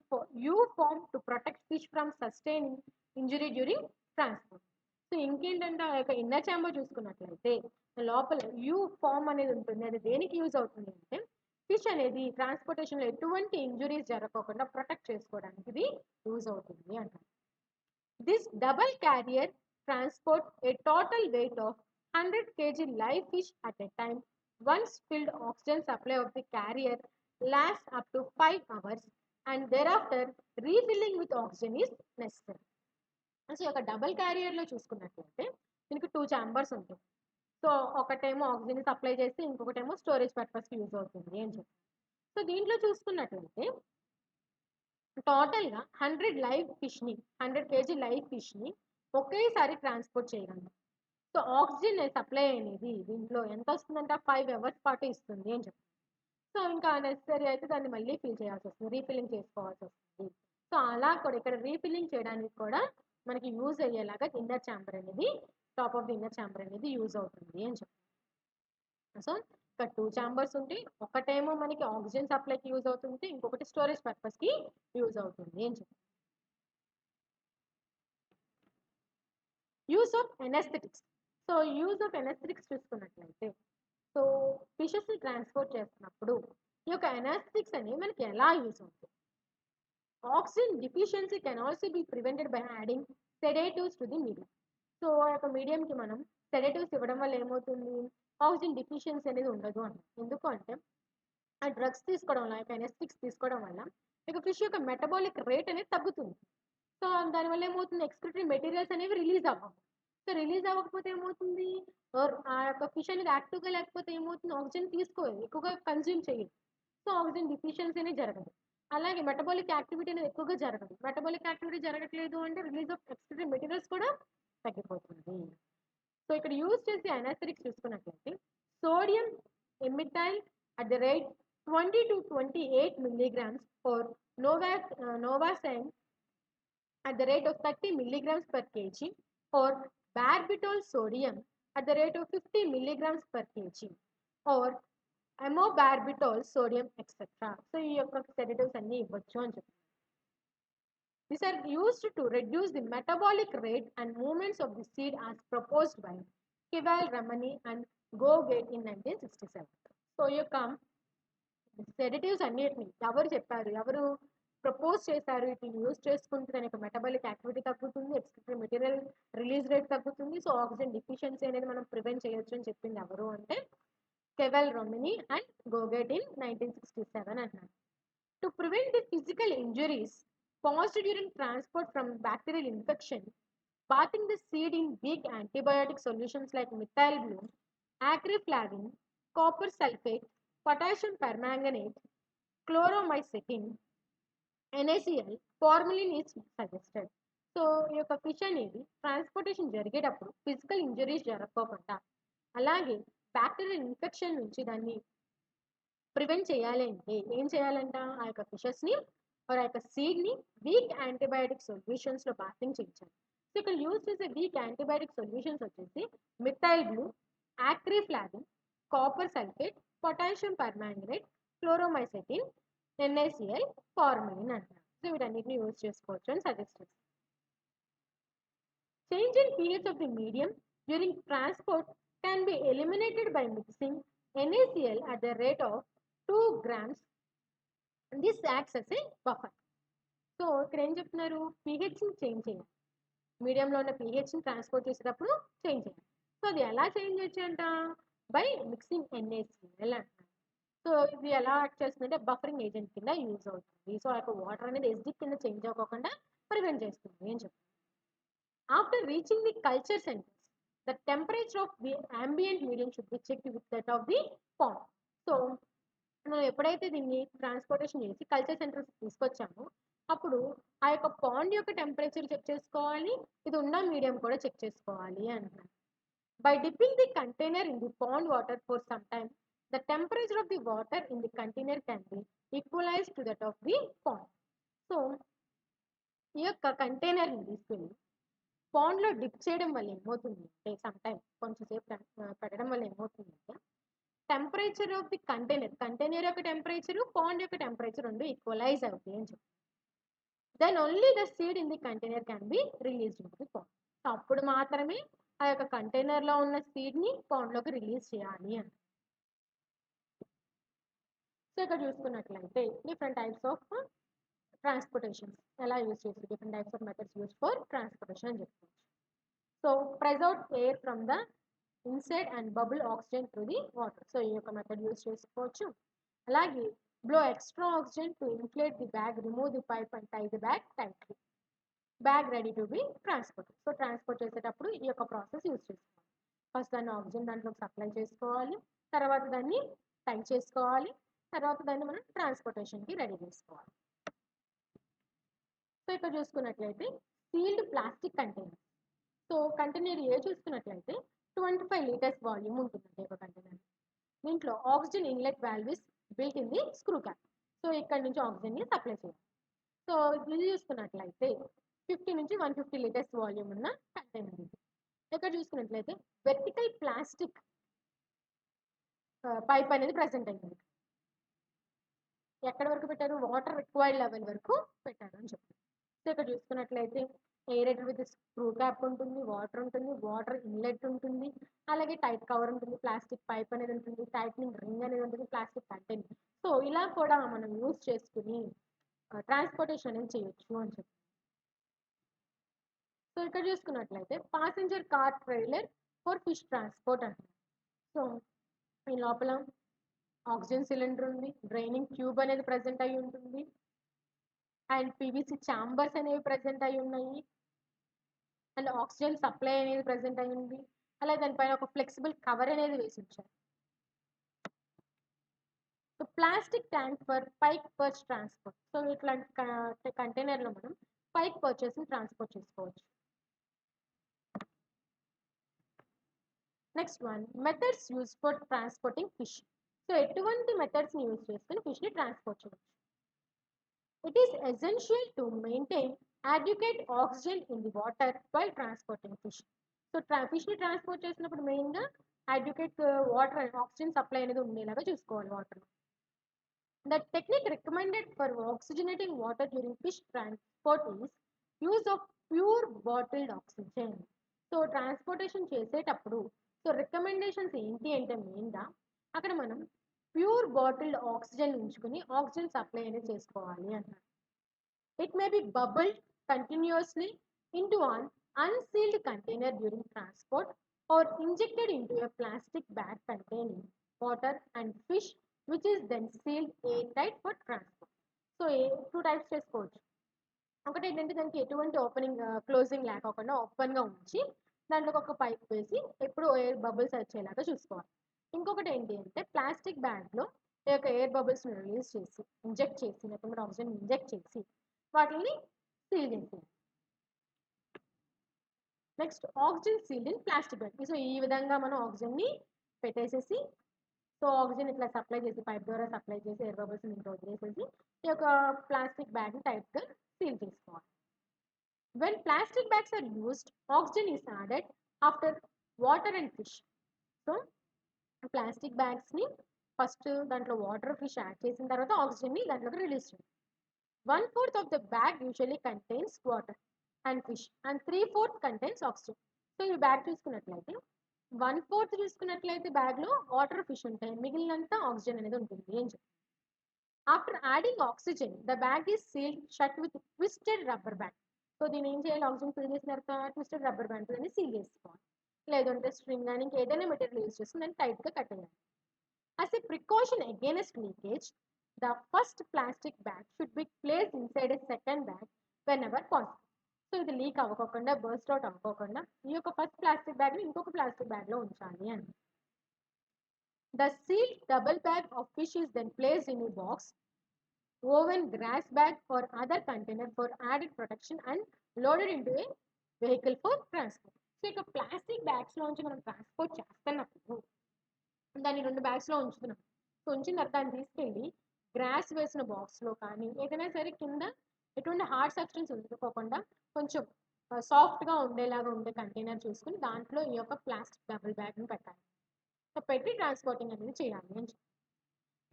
you form to protect fish from sustaining injury during transport. So ఇంకేంటంటే ఆ యొక్క ఇన్నర్ ఛాంబర్ చూసుకున్నట్లయితే లోపల యూ ఫార్మ్ అనేది ఉంటుంది. అది దేనికి యూజ్ అవుతుంది అంటే ఫిష్ అనేది ట్రాన్స్పోర్టేషన్లో ఎటువంటి ఇంజురీస్ జరగకుండా ప్రొటెక్ట్ చేసుకోవడానికి ఇది యూజ్ అవుతుంది అంటారు. This double carrier transport a total weight of 100 kg live fish at a time. Once filled, oxygen supply of the carrier lasts up to 5 hours and thereafter refilling with oxygen is necessary. So ఒక double క్యారియర్లో చూసుకున్నట్లయితే దీనికి 2 chambers ఉంటాయి. So ఒకటేమో oxygen supply చేస్తే ఇంకొకటేమో storage పర్పస్కి use అవుతుంది అని చెప్పి. సో దీంట్లో చూసుకున్నట్లయితే టోటల్గా 100 kg లైవ్ ఫిష్ని ఒకేసారి ట్రాన్స్పోర్ట్ చేయగలరు. సో ఆక్సిజన్ సప్లై అనేది దీంట్లో ఎంత వస్తుందంటే 5 hours పాటు ఇస్తుంది అని చెప్పి. సో ఇంకా నెసరీ అయితే దాన్ని మళ్ళీ ఫిల్ చేయాల్సి వస్తుంది, రీఫిల్లింగ్ చేసుకోవాల్సి వస్తుంది. సో అలా కూడా ఇక్కడ రీఫిల్లింగ్ చేయడానికి కూడా మనకి యూజ్ అయ్యేలాగా ఇన్నర్ ఛాంబర్ అనేది, top of the inner chamber అనేది యూజ్ అవుతుంది అని చెప్పి. సో ఇక్కడ 2 ఛాంబర్స్ ఉంటాయి. ఒకటేమో మనకి ఆక్సిజన్ సప్లైకి యూజ్ అవుతుంది, ఇంకొకటి స్టోరేజ్ పర్పస్కి యూజ్ అవుతుంది అని చెప్పి. Use of anaesthetics. So use of anaesthetics చూసుకున్నట్లయితే సో ఫిషెస్ని ట్రాన్స్పోర్ట్ చేస్తున్నప్పుడు ఈ యొక్క ఎనస్థెటిక్స్ అనేవి మనకి ఎలా యూజ్ అవుతాయి. Oxygen deficiency can also be prevented by adding sedatives to the medium. So ఆ యొక్క మీడియంకి మనం సెడేటివ్స్ ఇవ్వడం వల్ల ఏమవుతుంది, ఆక్సిజన్ డిఫిషియన్సీ అనేది ఉండదు అంట. ఎందుకు అంటే ఆ డ్రగ్స్ తీసుకోవడం వల్ల, ఎనస్థెటిక్స్ తీసుకోవడం వల్ల ఇక ఫిష్ యొక్క మెటబాలిక్ రేట్ అనేది తగ్గుతుంది. సో దానివల్ల ఏమవుతుంది, ఎక్స్క్రిటరీ మెటీరియల్స్ అనేవి రిలీజ్ అవ్వవు. సో రిలీజ్ అవ్వకపోతే ఏమవుతుంది, ఆ యొక్క ఫిష్ అనేది యాక్టివ్గా లేకపోతే ఏమవుతుంది, ఆక్సిజన్ తీసుకోవాలి, ఎక్కువగా కన్జ్యూమ్ చేయదు. సో ఆక్సిజన్ డిఫిషియన్సీ అనేది జరగదు. అలాగే మెటబాలిక్ యాక్టివిటీ అనేది ఎక్కువగా జరగదు. మెటబాలిక్ యాక్టివిటీ జరగట్లేదు అంటే రిలీజ్ ఆఫ్ ఎక్స్క్రిటరీ మెటీరియల్స్ కూడా తగ్గిపోతుంది. సో ఇక్కడ యూజ్ చేసే ఎనస్థెటిక్స్ చూసుకున్నట్లయితే sodium ఎమిటైల్ at the rate 20 to 28 milligrams or Novocaine at the rate of 30 milligrams per kg or barbitol sodium at the rate of 50 milligrams per kg or amobarbitol sodium etc. So ఈ యొక్క sedatives అన్ని ఇవ్వచ్చు అని చెప్తారు. These are used to reduce the metabolic rate and movements of the seed as proposed by Keval Ramani and Gogate in 1967. So ఈ యొక్క sedatives అన్నిటిని ఎవరు చెప్పారు, ఎవరు ప్రపోజ్ చేశారు, వీటిని యూజ్ చేసుకుంటే దాని యొక్క మెటబాలిక్ యాక్టివిటీ తగ్గుతుంది, ఎక్స్క్రిటరీ మెటీరియల్ రిలీజ్ రేట్ తగ్గుతుంది, సో ఆక్సిజన్ డిఫిషియన్సీ అనేది మనం ప్రివెంట్ చేయొచ్చు అని చెప్పింది ఎవరు అంటే కెవెల్ రొమినీ అండ్ గోగేట్ ఇన్ 1967 అన్నారు. To prevent the physical injuries caused during transport from bacterial infection, bathing the seed in weak antibiotic solutions like methyl blue, acreflavin, copper sulfate, potassium permanganate, chloromycetin, NaCl, formalin is suggested. So ఈ యొక్క fish అనేది transportation జరిగేటప్పుడు physical injuries జరగకోకుండా అలాగే bacterial infection నుంచి దాన్ని prevent చేయాలి అంటే ఏం చేయాలంట ఆ యొక్క ఫిషెస్ని ఆ యొక్క సీడ్ని వీక్ యాంటీబయాటిక్ సొల్యూషన్స్లో బాతింగ్ చేయించాలి. సో ఇక్కడ యూజ్ చేసే వీక్ యాంటీబయాటిక్ సొల్యూషన్స్ వచ్చేసి methyl blue, acriflavine, copper sulphate, potassium permanganate, chloromycetin, NaCl, formalin అంటున్నారు. సో వీటన్నిటిని యూజ్ చేసుకోవచ్చు అని సజెస్ట్ చేస్తారు. Change in pH of the medium during transport can be eliminated by mixing NaCl at the rate of 2 grams. This acts as a buffer. So ఇక్కడ ఏం చెప్తున్నారు, pHని change చేయాలి, మీడియంలో ఉన్న pHని ట్రాన్స్పోర్ట్ చేసేటప్పుడు చేంజ్ చేయాలి. సో అది ఎలా చేంజ్ చేయొచ్చు అంట, బై మిక్సింగ్ NaCl అంటున్నారు. సో ఇది ఎలా యాక్ట్ చేస్తుందంటే బఫరింగ్ ఏజెంట్ కింద యూజ్ అవుతుంది. సో ఆ యొక్క వాటర్ అనేది ఎసిడిక్ కింద చేంజ్ అవ్వకుండా ప్రివెంట్ చేస్తుంది అని చెప్తారు. After reaching the culture centers, the temperature of the ambient medium should be checked with that of the pond. So, మనం ఎప్పుడైతే దీన్ని ట్రాన్స్పోర్టేషన్ చేసి కల్చర్ సెంటర్స్ తీసుకొచ్చామో అప్పుడు ఆ యొక్క పాండ్ యొక్క టెంపరేచర్ చెక్ చేసుకోవాలి, ఇది ఉన్న మీడియం కూడా చెక్ చేసుకోవాలి అంటున్నారు. By dipping the container in the pond water for some time, the temperature of the water in the container can be equalize to that of the pond. So ఈ యొక్క కంటైనర్ని తీసుకెళ్ళి పాండ్లో dip చేయడం వల్ల ఏమవుతుంది అంటే సమ్ టైమ్ కొంచెం సేపు పెట్టడం వల్ల ఏమవుతుంది అంటే టెంపరేచర్ ఆఫ్ ది కంటైనర్ యొక్క టెంపరేచర్ పాండ్ యొక్క టెంపరేచర్ రెండు ఈక్వలైజ్ అవుతాయి అని చెప్పి then only the seed in the container can be release in the pond. అప్పుడు మాత్రమే ఆ యొక్క కంటైనర్లో ఉన్న సీడ్ని పాండ్లోకి రిలీజ్ చేయాలి అని. సో ఇక్కడ చూసుకున్నట్లయితే డిఫరెంట్ టైప్స్ ఆఫ్ ట్రాన్స్పోర్టేషన్ ఎలా యూజ్ చేసి different types of methods use for transportation అని చెప్పుకోవచ్చు. So press out air from the inside and bubble oxygen through the water. So ఈ యొక్క మెథడ్ యూజ్ చేసుకోవచ్చు. అలాగే blow extra oxygen to inflate the bag, remove the pipe and tie the bag tightly. Bag ready to be transport. So transport చేసేటప్పుడు ఈ యొక్క process use చేసుకోవాలి. First దాన్ని oxygen దాంట్లోకి సప్లై చేసుకోవాలి, తర్వాత దాన్ని టై చేసుకోవాలి, తర్వాత దాన్ని మనం ట్రాన్స్పోర్టేషన్కి రెడీ చేసుకోవాలి. సో ఇక్కడ చూసుకున్నట్లయితే sealed plastic container. So container ఏ చూసుకున్నట్లయితే 25 లీటర్స్ వాల్యూమ్ ఉంటుందండి ఒక కంటైనర్. దీంట్లో oxygen inlet valve is built in the screw cap. So ఇక్కడ నుంచి ఆక్సిజన్ని సప్లై చేయాలి. సో ఇది చూసుకున్నట్లయితే 50 నుంచి 150 లీటర్స్ వాల్యూమ్ ఉన్న కంటైనర్ ఇది. ఇక్కడ చూసుకున్నట్లయితే వెర్టికల్ ప్లాస్టిక్ పైప్ అనేది ప్రజెంట్ అయింది. ఎక్కడి వరకు పెట్టారు, వాటర్ రిక్వైర్డ్ లెవెల్ వరకు పెట్టారు అని చెప్పారు. సో ఇక్కడ చూసుకున్నట్లయితే ఎయిరేటర్ విత్ స్క్రూ క్యాప్ ఉంటుంది, వాటర్ ఇన్లెట్ ఉంటుంది, అలాగే టైట్ కవర్ ఉంటుంది, ప్లాస్టిక్ పైప్ అనేది ఉంటుంది, టైట్నింగ్ రింగ్ అనేది ఉంటుంది, ప్లాస్టిక్ కంటైనర్. సో ఇలా కూడా మనం యూజ్ చేసుకుని ట్రాన్స్పోర్టేషన్ అనేది చేయొచ్చు అని చెప్పి. సో ఇక్కడ చూసుకున్నట్లయితే passenger car trailer for fish transport అంటున్నారు. సో ఈ లోపల ఆక్సిజన్ సిలిండర్ ఉంది, డ్రైనింగ్ ట్యూబ్ అనేది ప్రజెంట్ అయి ఉంటుంది, అండ్ పీవీసీ ఛాంబర్స్ అనేవి ప్రజెంట్ అయి ఉన్నాయి, అండ్ ఆక్సిజన్ సప్లై అనేది ప్రజెంట్ అయ్యింది, అలాగే దానిపైన ఒక ఫ్లెక్సిబుల్ కవర్ అనేది వేసి ఉంచారు. So plastic tank for pike perch transport. So ఇట్లాంటి కంటైనర్లో మనం పైక్ పర్చేస్ని ట్రాన్స్పోర్ట్ చేసుకోవచ్చు. Next one methods use for transporting fish. So ఎటువంటి మెథడ్స్ని యూజ్ చేసుకుని ఫిష్ని ట్రాన్స్పోర్ట్ చేయవచ్చు. It is essential to maintain adequate oxygen in the water while transporting fish. So fish ని ట్రాన్స్పోర్ట్ చేసినప్పుడు మెయిన్గా adequate water and oxygen supply అనేది ఉండేలాగా చూసుకోవాలి water. The technique recommended for oxygenating water during fish transport is use of pure bottled oxygen. So transportation చేసేటప్పుడు so recommendations ఏంటి అంటే మెయిన్గా అక్కడ మనం ప్యూర్ బాటిల్డ్ ఆక్సిజన్ ఉంచుకుని ఆక్సిజన్ సప్లై అనేది చేసుకోవాలి అంటారు. It may be bubbled continuously into an unsealed container during transport or injected into a plastic bag containing water and fish which is then sealed air tight for transport. So 2 types చేసుకోవచ్చు. ఒకటి ఏంటంటే దానికి ఎటువంటి opening closing లేకోకుండా ఓపెన్గా ఉంచి దాంట్లోకి ఒక పైప్ వేసి ఎప్పుడు ఎయిర్ బబుల్స్ వచ్చేలాగా చూసుకోవాలి. ఇంకొకటి ఏంటి అంటే ప్లాస్టిక్ బ్యాగ్లో ఈ యొక్క ఎయిర్ బబుల్స్ని రిలీజ్ చేసి ఇంజెక్ట్ చేసి లేకపోతే ఆక్సిజన్ ఇంజెక్ట్ చేసి వాటిని సీల్ చేసేయాలి. Next oxygen sealed in plastic bag. So ఈ విధంగా మనం ఆక్సిజన్ని పెట్టేసేసి, సో ఆక్సిజన్ ఇట్లా సప్లై చేసి పైప్ ద్వారా సప్లై చేసి ఎయిర్ బబుల్స్ ఇంట్లో వదిలేసేసి ఈ యొక్క ప్లాస్టిక్ బ్యాగ్ని టైట్గా సీల్ చేసుకోవాలి. When plastic bags are used, oxygen is added after water and fish. So plastic బ్యాగ్స్ని ఫస్ట్ దాంట్లో వాటర్ ఫిష్ యాడ్ చేసిన తర్వాత ఆక్సిజన్ని దాంట్లోకి రిలీజ్ చేయాలి. 1/4 of the bag usually contains water and fish and 3/4 contains oxygen. So ఈ bag చూసుకున్నట్లయితే 1/4 చూసుకున్నట్లయితే బ్యాగ్లో వాటర్ ఫిష్ ఉంటాయి, మిగిలినంతా ఆక్సిజన్ అనేది ఉంటుంది ఏం చెప్పి. After adding oxygen the bag is sealed shut with twisted rubber band. So దీన్ని ఏం చేయాలి, ఆక్సిజన్ ఫిల్ చేసిన తర్వాత ట్విస్టెడ్ రబ్బర్ బ్యాండ్ అని సీల్ చేసుకోవాలి. లేదంటే స్ట్రింగ్ కానీ ఇంకేదైనా మెటీరియల్ యూజ్ చేసుకుని దాన్ని టైట్గా కట్టేయాలి. As a precaution against leakage, the first plastic bag should be placed inside a second bag whenever possible. So ఇది లీక్ అవ్వకుండా బర్స్ట్ అవుట్ అవ్వకుండా ఈ యొక్క ఫస్ట్ ప్లాస్టిక్ బ్యాగ్ని ఇంకొక ప్లాస్టిక్ బ్యాగ్లో ఉంచాలి అని. The sealed double bag of fish is then placed in a box, woven grass bag or other container for added protection and loaded into a vehicle for transport. So ఇక plastic బ్యాగ్స్లోంచి మనం transport చేస్తున్నప్పుడు దాన్ని 2 బ్యాగ్స్లో ఉంచుతున్నాం. So ఉంచిన తర్వాత దాన్ని తీసుకెళ్ళి gross వేసిన బాక్స్లో కానీ ఏదైనా సరే కింద ఎటువంటి హార్డ్ సబ్స్టెన్స్ ఉంచుకోకుండా కొంచెం సాఫ్ట్గా ఉండేలాగా ఉండే కంటైనర్ చూసుకుని దాంట్లో ఈ యొక్క ప్లాస్టిక్ డబుల్ బ్యాగ్ని పెట్టాలి. సో పెట్టి ట్రాన్స్పోర్టింగ్ అనేది చేయాలి అని చెప్పి.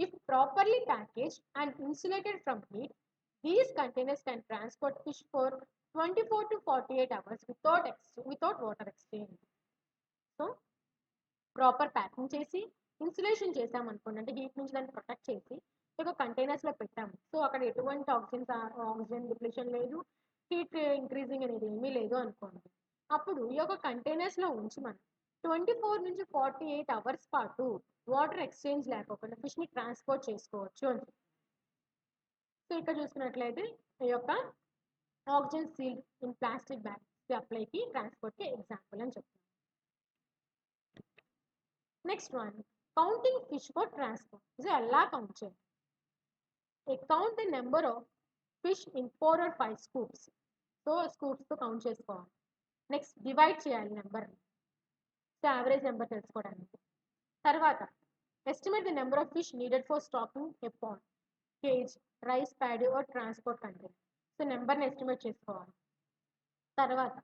If properly package and insulated from heat, these containers can transport fish for 24 to 48 hours without water exchange. So proper packing చేసి ఇన్సులేషన్ చేసామనుకోండి, అంటే హీట్ నుంచి దాన్ని ప్రొటెక్ట్ చేసి ఒక కంటైనర్స్లో పెట్టాము. సో అక్కడ ఎటువంటి ఆక్సిజన్ డిప్లీషన్ లేదు, హీట్ ఇంక్రీజింగ్ అనేది ఏమీ లేదు అనుకోండి. అప్పుడు ఈ యొక్క కంటైనర్స్లో ఉంచి మనం 24 నుంచి 48 అవర్స్ పాటు వాటర్ ఎక్స్చేంజ్ లేకోకుండా ఫిష్ని ట్రాన్స్పోర్ట్ చేసుకోవచ్చు అని. సో ఇక్కడ చూసుకున్నట్లయితే ఈ యొక్క oxygen sealed in plastic bag అప్లైకి ట్రాన్స్పోర్ట్కి ఎగ్జాంపుల్ అని చెప్తాను. Next one, counting fish for transport. So ఎలా కౌంట్ చేయాలి? count the number of fish in 4 or 5 scoops. So స్కూప్స్తో కౌంట్ చేసుకోవాలి. నెక్స్ట్ డివైడ్ చేయాలి నెంబర్ని, సో యావరేజ్ నెంబర్ తెలుసుకోవడానికి. తర్వాత estimate the number of fish needed for stocking a pond, cage, rice paddy or transport container. So నెంబర్ని estimate చేసుకోవాలి. తర్వాత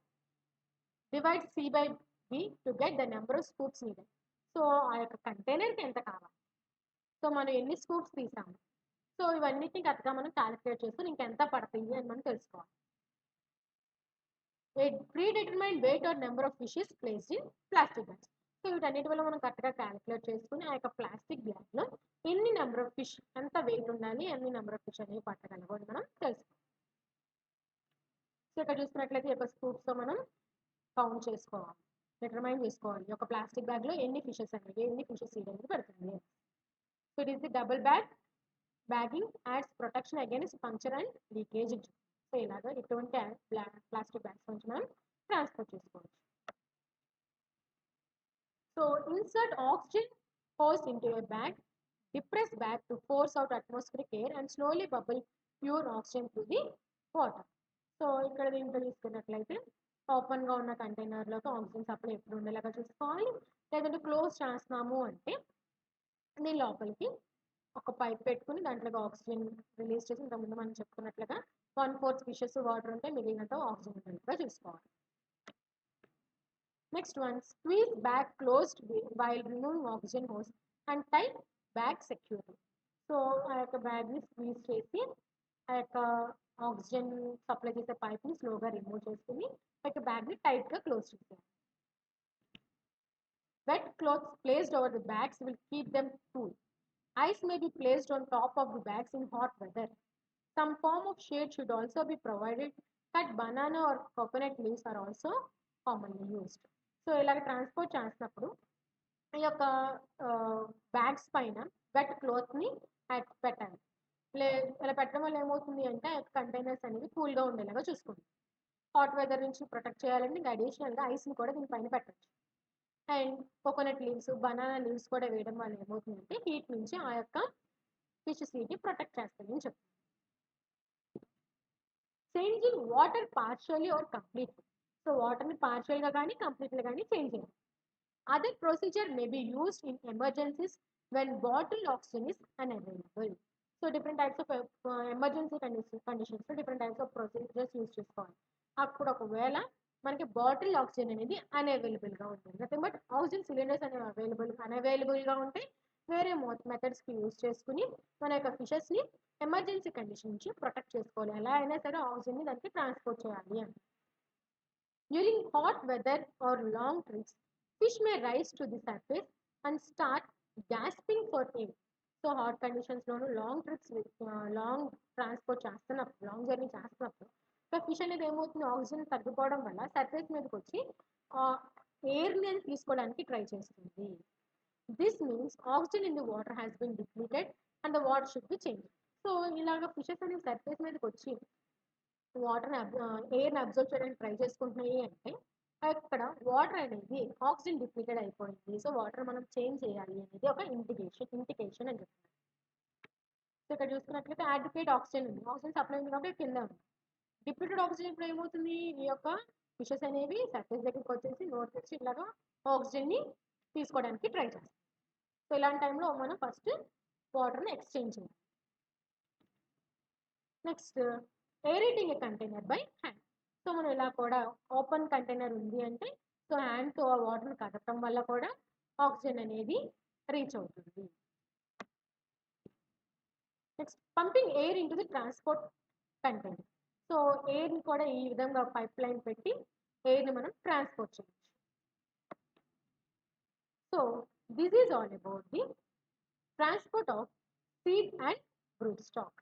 divide C by B to get the number of scoops needed. So ఆ యొక్క కంటైనర్కి ఎంత కావాలి, so మనం ఎన్ని scoops తీసాము, సో ఇవన్నిటిని కరెక్ట్గా మనం క్యాలిక్యులేట్ చేసుకుని ఇంకెంత పడుతుంది అని మనం తెలుసుకోవాలి. A predetermined weight or number of fishes placed in plastic bags. So వీటన్నిటి వల్ల మనం కరెక్ట్గా క్యాలిక్యులేట్ చేసుకుని ఆ యొక్క ప్లాస్టిక్ బ్యాగ్లో ఎన్ని నెంబర్ ఆఫ్ ఫిష్, ఎంత వెయిట్ ఉండాలి, ఎన్ని నెంబర్ ఆఫ్ ఫిష్ అనేవి పట్టగలవు అని మనం తెలుసుకోవాలి. సో ఇక్కడ చూసుకున్నట్లయితే ఈ యొక్క స్కూప్స్తో మనం కౌంట్ చేసుకోవాలి, డిటర్మైన్ చేసుకోవాలి ఈ యొక్క ప్లాస్టిక్ బ్యాగ్లో ఎన్ని ఫిషెస్ అనేవి, ఎన్ని ఫిషెస్ అనేది పడుతుంది. So it is the double bag bagging ads protection against puncture and leakage. So ఇలాగా ఎటువంటి ప్లాస్టిక్ బ్యాగ్స్ నుంచి మనం ట్రాన్స్పోర్ట్ చేసుకోవచ్చు. So insert oxygen hose into a bag, depress bag to force out atmospheric air and slowly bubble pure oxygen through the water. So ఇక్కడ దీంట్లో తీసుకున్నట్లయితే ఓపెన్గా ఉన్న కంటైనర్లోకి ఆక్సిజన్ సప్లై ఎప్పుడు ఉండేలాగా చూసుకోవాలి. లేదంటే క్లోజ్ చేస్తున్నాము అంటే దీని లోపలికి ఒక పైప్ పెట్టుకుని దాంట్లోకి ఆక్సిజన్ రిలీజ్ చేసి ఇంతకుముందు మనం చెప్పుకున్నట్లుగా 1/4 ఫిషెస్ వాటర్ ఉంటే మిగిలినంత ఆక్సిజన్ ఉండేలాగా చూసుకోవాలి. Next one, squeeze bag closed while removing oxygen hose and tight bag securely. So ఆ యొక్క బ్యాగ్ని స్క్వీజ్ చేసి ఆ యొక్క ఆక్సిజన్ సప్లై చేసే పైప్ని స్లోగా రిమూవ్ చేసుకుని ఆ యొక్క బ్యాగ్ని టైట్గా క్లోజ్ చేయాలి. Wet cloths placed over the bags will keep them cool. Ice may be placed on top of the bags in hot weather. Some form of shade should also be provided. Cut banana or coconut leaves are also commonly used. So ఇలాగ transport చేసినప్పుడు ఈ యొక్క bags పైన wet క్లాత్ని పెట్టాలి. ఇలా పెట్టడం వల్ల ఏమవుతుంది అంటే ఆ యొక్క కంటైనర్స్ అనేవి కూల్గా ఉండేలాగా చూసుకోండి. హాట్ వెదర్ నుంచి ప్రొటెక్ట్ చేయాలంటే ఇంకా అడిషనల్గా ఐస్ని కూడా దీనిపైన పెట్టచ్చు. And coconut leaves, banana leaves కూడా వేయడం వల్ల ఏమవుతుందంటే హీట్ నుంచి ఆ యొక్క ఫిష్ సీడ్ని ప్రొటెక్ట్ చేస్తుంది అని చెప్తాను. Changing water partially or completely. So వాటర్ని పార్షియల్గా కానీ కంప్లీట్గా కానీ చేంజ్ చేయాలి. Other procedure may be used in emergencies when bottled oxygen is unavailable. So different types of emergency conditions, different types of procedures use చేసుకోవాలి. అప్పుడు ఒకవేళ మనకి బాటిల్ ఆక్సిజన్ అనేది అన్అవైలబుల్గా ఉంటుంది, నథింగ్ బట్ ఆక్సిజన్ సిలిండర్స్ అనేవి అన్అవైలబుల్గా ఉంటే వేరే మెథడ్స్కి యూజ్ చేసుకుని మన యొక్క ఫిషెస్ని ఎమర్జెన్సీ కండిషన్ నుంచి ప్రొటెక్ట్ చేసుకోవాలి. ఎలా అయినా సరే ఆక్సిజన్ని దానికి ట్రాన్స్పోర్ట్ చేయాలి అని. During hot weather or long trips fish may rise to the surface and start gasping for air. So hot కండిషన్స్లోను లాంగ్ ట్రిప్స్ లాంగ్ ట్రాన్స్పోర్ట్ చేస్తున్నప్పుడు, లాంగ్ జర్నీ చేస్తున్నప్పుడు సో ఫిష్ అనేది ఏమవుతుంది, ఆక్సిజన్ తగ్గిపోవడం వల్ల సర్ఫేస్ మీదకి వచ్చి ఎయిర్ని అని తీసుకోవడానికి ట్రై చేస్తుంది. This means oxygen in the water has been depleted and the water should be change. So ఇలాగ ఫిషెస్ అనేవి సర్ఫేస్ మీదకి వచ్చి వాటర్ని ఎయిర్ని అబ్జర్వ్ చేయడానికి ట్రై చేసుకుంటున్నాయి అంటే అక్కడ వాటర్ అనేది ఆక్సిజన్ డిప్లీటెడ్ అయిపోయింది, సో వాటర్ మనం చేంజ్ చేయాలి అనేది ఒక ఇండికేషన్ అని చెప్తున్నారు. సో ఇక్కడ చూసుకున్నట్లయితే అడిక్వేట్ ఆక్సిజన్ ఉంది, ఆక్సిజన్ సప్లై ఉంది కాబట్టి కింద ఉంది. డిప్లీటెడ్ ఆక్సిజన్ ఇప్పుడు ఏమవుతుంది, ఈ యొక్క ఫిషెస్ అనేవి సర్ఫేస్ దగ్గరికి వచ్చేసి నోట్ తెచ్చి ఇలాగా ఆక్సిజన్ని తీసుకోవడానికి ట్రై చేస్తాం. సో ఇలాంటి టైంలో మనం ఫస్ట్ వాటర్ని ఎక్స్చేంజ్ చేయాలి. Next aerating a container by hand. So మనం ఇలా కూడా ఓపెన్ కంటైనర్ ఉంది అంటే సో హ్యాండ్తో ఆ వాటర్ని కదపడం వల్ల కూడా ఆక్సిజన్ అనేది రీచ్ అవుతుంది. Next pumping air into the transport container. So ఎయిర్ని కూడా ఈ విధంగా పైప్ లైన్ పెట్టి ఎయిర్ని మనం ట్రాన్స్పోర్ట్ చేయొచ్చు. So this is all about the transport of seed and brood stock.